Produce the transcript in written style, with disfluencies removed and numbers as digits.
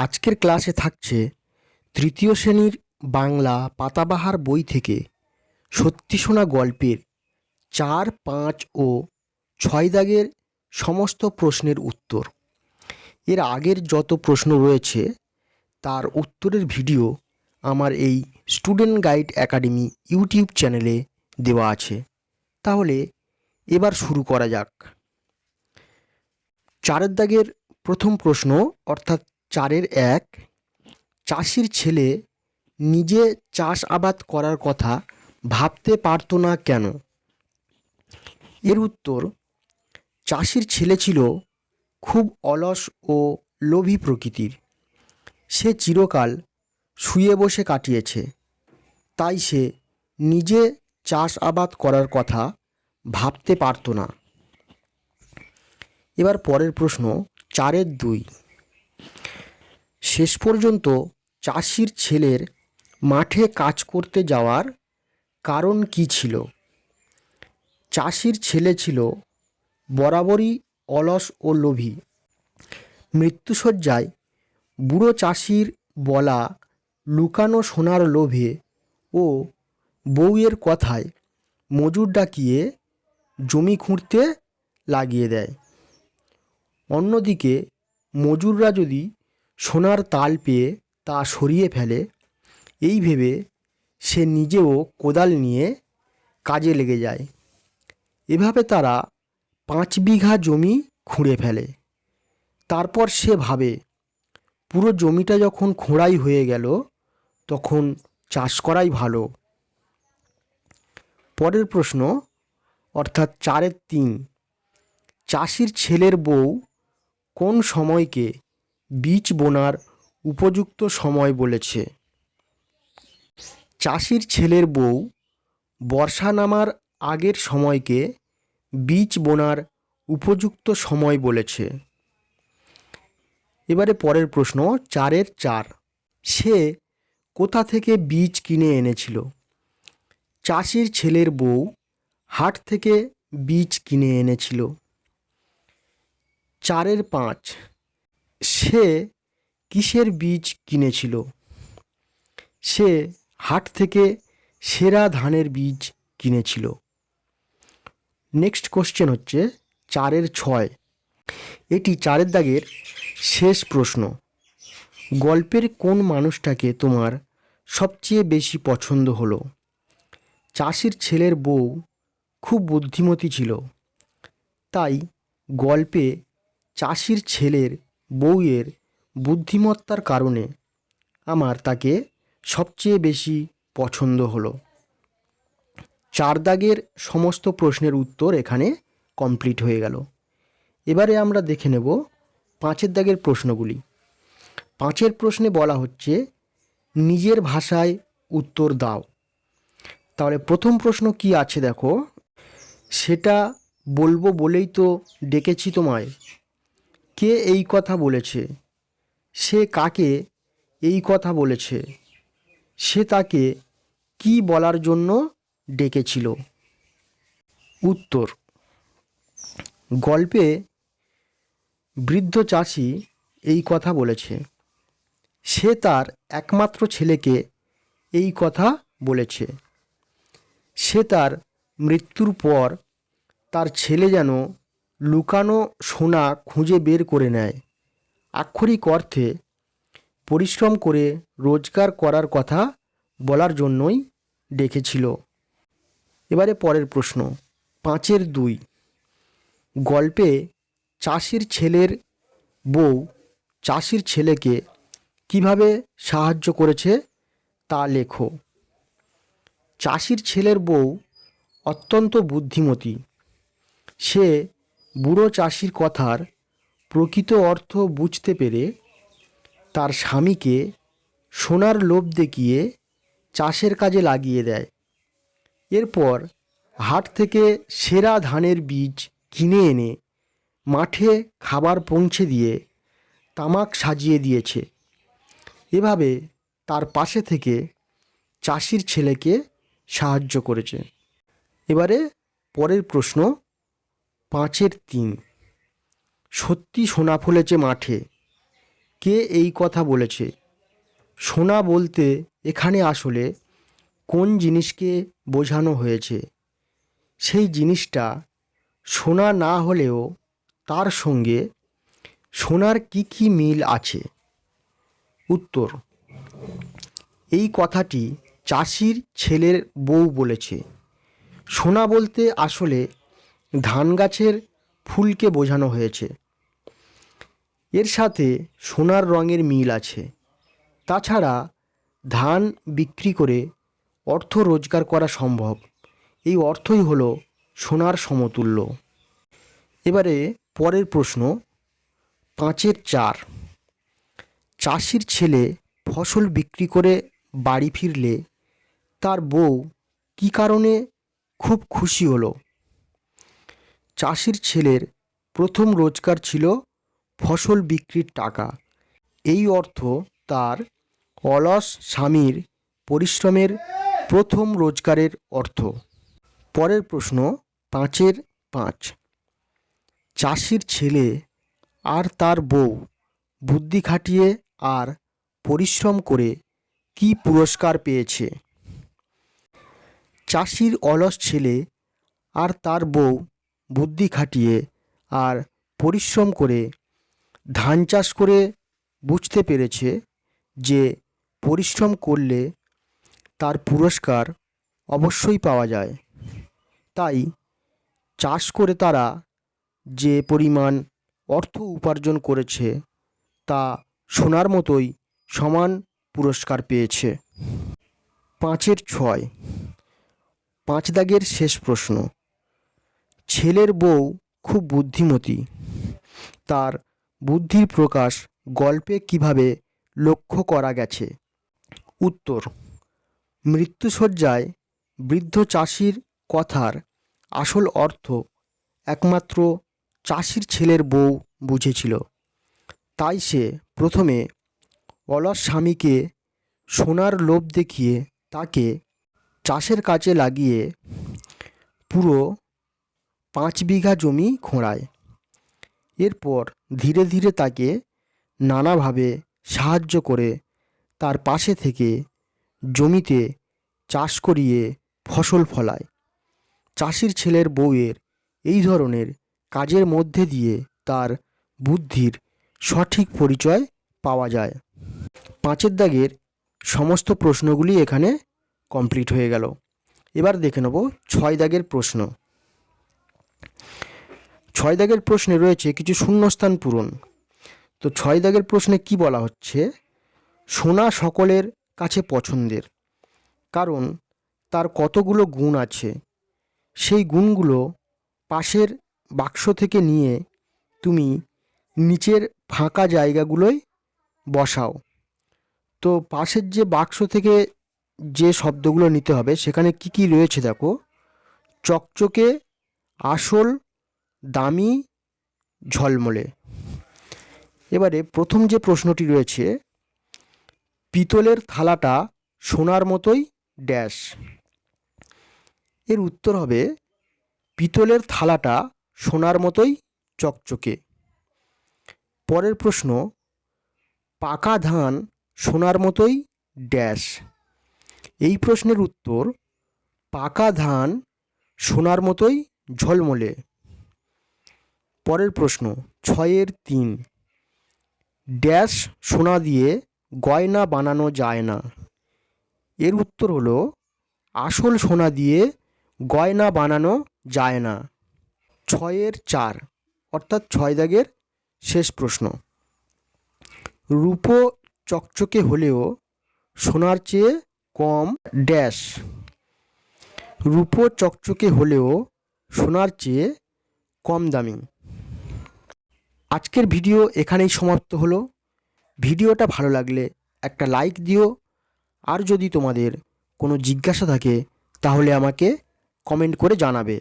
আজকের ক্লাসে থাকছে তৃতীয় শ্রেণীর বাংলা পাতাবাহার বই থেকে সত্যি শোনা গল্পের ৪, ৫ ও ৬ দাগের সমস্ত প্রশ্নের উত্তর। এর আগের যত প্রশ্ন রয়েছে তার উত্তরের ভিডিও আমার এই স্টুডেন্ট গাইড একাডেমি ইউটিউব চ্যানেলে দেওয়া আছে। তাহলে এবার শুরু করা যাক। ৪ দাগের প্রথম প্রশ্ন অর্থাৎ ৪-এর ১, চাষির ছেলে নিজে চাষ আবাদ করার কথা ভাবতে পারতো না কেন? এর উত্তর, চাষির ছেলে ছিল খুব অলস ও লোভী প্রকৃতির। সে চিরকাল শুয়ে বসে কাটিয়েছে, তাই সে নিজে চাষ আবাদ করার কথা ভাবতে পারতো না। এবার পরের প্রশ্ন ৪-এর ২, শেষ পর্যন্ত চাষির ছেলের মাঠে কাজ করতে যাওয়ার কারণ কী ছিল? চাষির ছেলে ছিল বরাবরই অলস ও লোভী। মৃত্যুশয্যায় বুড়ো চাষির বলা লুকানো সোনার লোভে ও বউয়ের কথায় মজুর ডাকিয়ে জমি খুঁড়তে লাগিয়ে দেয়। অন্যদিকে মজুররা যদি সোনার তাল পেয়ে তা সরিয়ে ফেলে, এই ভেবে সে নিজেও কোদাল নিয়ে কাজে লেগে যায়। এভাবে তারা ৫ বিঘা জমি খুঁড়ে ফেলে। তারপর সে ভাবে, পুরো জমিটা যখন খোঁড়াই হয়ে গেল তখন চাষ করাই ভালো। পরের প্রশ্ন অর্থাৎ ৪-এর ৩, চাষির ছেলের বউ কোন সময়কে বীজ বোনার উপযুক্ত সময় বলেছে? চাষির ছেলের বউ বর্ষা নামার আগের সময়কে বীজ বোনার উপযুক্ত সময় বলেছে। এবারে পরের প্রশ্ন ৪-এর ৪, সে কোথা থেকে বীজ কিনে এনেছিল? চাষির ছেলের বউ হাট থেকে বীজ কিনে এনেছিল। ৪-এর ৫, সে কিসের বীজ কিনেছিল? সে হাট থেকে সেরা ধানের বীজ কিনেছিল। নেক্সট কোশ্চেন হচ্ছে ৪-এর ৬, এটি ৪-এর দাগের শেষ প্রশ্ন। গল্পের কোন মানুষটাকে তোমার সবচেয়ে বেশি পছন্দ হলো? চাষির ছেলের বউ খুব বুদ্ধিমতী ছিল, তাই গল্পে চাষির ছেলের বউয়ের বুদ্ধিমত্তার কারণে আমার তাকে সবচেয়ে বেশি পছন্দ হলো। ৪ দাগের সমস্ত প্রশ্নের উত্তর এখানে কমপ্লিট হয়ে গেল। এবারে আমরা দেখে নেব ৫-এর দাগের প্রশ্নগুলি। ৫-এর প্রশ্নে বলা হচ্ছে নিজের ভাষায় উত্তর দাও। তাহলে প্রথম প্রশ্ন কি আছে দেখো, সেটা বলবো বলেই তো ডেকেছি তোমায়। কে এই কথা বলেছে? সে কাকে এই কথা বলেছে? সে তাকে কি বলার জন্য ডেকেছিল? উত্তর, গল্পে বৃদ্ধ চাষি এই কথা বলেছে। সে তার একমাত্র ছেলেকে এই কথা বলেছে। সে তার মৃত্যুর পর তার ছেলে যেন লুকানো সোনা খুঁজে বের করে নেয়। আক্ষরিক অর্থে পরিশ্রম করে রোজগার করার কথা বলার জন্যই ডেকেছিল। এবারে পরের প্রশ্ন ৫-এর ২, গল্পে চাষির ছেলের বউ চাষির ছেলেকে কিভাবে সাহায্য করেছে তা লেখো। চাষির ছেলের বউ অত্যন্ত বুদ্ধিমতী। সে বুড়ো চাষির কথার প্রকৃত অর্থ বুঝতে পেরে তার স্বামীকে সোনার লোভ দেখিয়ে চাষের কাজে লাগিয়ে দেয়। এরপর হাট থেকে সেরা ধানের বীজ কিনে এনে মাঠে খাবার পৌঁছে দিয়ে তামাক সাজিয়ে দিয়েছে। এভাবে তার পাশে থেকে চাষির ছেলেকে সাহায্য করেছে। এবারে পরের প্রশ্ন ৫-এর ৩, সত্যি সোনা ফলেছে মাঠে, কে এই কথা বলেছে? সোনা বলতে এখানে আসলে কোন জিনিসকে বোঝানো হয়েছে? সেই জিনিসটা সোনা না হলেও তার সঙ্গে সোনার কি কি মিল আছে? উত্তর, এই কথাটি চাষির ছেলের বউ বলেছে। সোনা বলতে আসলে ধান গাছের ফুলকে বোঝানো হয়েছে। এর সাথে সোনার রঙের মিল আছে। তাছাড়া ধান বিক্রি করে অর্থ রোজগার করা সম্ভব। এই অর্থই হলো সোনার সমতুল্য। এবারে পরের প্রশ্ন 5-4। চাষির ছেলে ফসল বিক্রি করে বাড়ি ফিরলে তার বউ কী কারণে খুব খুশি হলো? চাষির ছেলের প্রথম রোজগার ছিল ফসল বিক্রির টাকা। এই অর্থ তার অলস স্বামীর পরিশ্রমের প্রথম রোজগারের অর্থ। পরের প্রশ্ন 5-5। চাষির ছেলে আর তার বউ বুদ্ধি খাটিয়ে আর পরিশ্রম করে কি পুরস্কার পেয়েছে? চাষির অলস ছেলে আর তার বউ বুদ্ধি খাটিয়ে আর পরিশ্রম করে ধান চাষ করে বুঝতে পেরেছে যে পরিশ্রম করলে তার পুরস্কার অবশ্যই পাওয়া যায়। তাই চাষ করে তারা যে পরিমাণ অর্থ উপার্জন করেছে তা সোনার মতোই সমান পুরস্কার পেয়েছে। 5-6। 5 দাগের শেষ প্রশ্ন। ছেলের বউ খুব বুদ্ধিমতী। তার বুদ্ধির প্রকাশ গল্পে কিভাবে লক্ষ্য করা গেছে? উত্তর, মৃত্যুশয্যায় বৃদ্ধ চাষির কথার আসল অর্থ একমাত্র চাষির ছেলের বউ বুঝেছিল। তাই সে প্রথমে অলস স্বামীকে সোনার লোভ দেখিয়ে তাকে চাষের কাজে লাগিয়ে পুরো 5 বিঘা জমি খোঁড়ায়। এরপর ধীরে ধীরে তাকে নানাভাবে সাহায্য করে তার পাশে থেকে জমিতে চাষ করিয়ে ফসল ফলায়। চাষির ছেলের বউয়ের এই ধরনের কাজের মধ্যে দিয়ে তার বুদ্ধির সঠিক পরিচয় পাওয়া যায়। 5 দাগের সমস্ত প্রশ্নগুলি এখানে কমপ্লিট হয়ে গেল। এবার দেখে নেব 6 দাগের প্রশ্ন। 6 দাগের প্রশ্নে রয়েছে কিছু শূন্যস্থান পূরণ। তো 6 দাগের প্রশ্নে কি বলা হচ্ছে? সোনা সকলের কাছে পছন্দের, কারণ তার কতগুলো গুণ আছে। সেই গুণগুলো পাশের বাক্স থেকে নিয়ে তুমি নিচের ফাঁকা জায়গাগুলোয় বসাও। তো পাশের যে বাক্স থেকে যে শব্দগুলো নিতে হবে সেখানে কি কি রয়েছে দেখো। চকচকে, আসল, দামি, ঝলমলে। এবারে প্রথম যে প্রশ্নটি রয়েছে, পিতলের থালাটা সোনার মতোই ড্যাশ। এর উত্তর হবে পিতলের থালাটা সোনার মতোই চকচকে। পরের প্রশ্ন, পাকা ধান সোনার মতোই ড্যাশ। এই প্রশ্নের উত্তর পাকা ধান সোনার মতোই ঝলমলে। পরের প্রশ্ন 6-3। ড্যাশ সোনা দিয়ে গয়না বানানো যায় না। এর উত্তর হলো আসল সোনা দিয়ে গয়না বানানো যায় না। 6-4 অর্থাৎ 6 দাগের শেষ প্রশ্ন। রূপো চকচকে হলেও সোনার চেয়ে কম ড্যাশ। রূপো চকচকে হলেও সোনার চেয়ে কম দামি। আজকের ভিডিও এখানেই সমাপ্ত হলো। ভিডিওটা ভালো লাগলে একটা লাইক দিও। আর যদি তোমাদের কোনো জিজ্ঞাসা থাকে তাহলে আমাকে কমেন্ট করে জানাবে।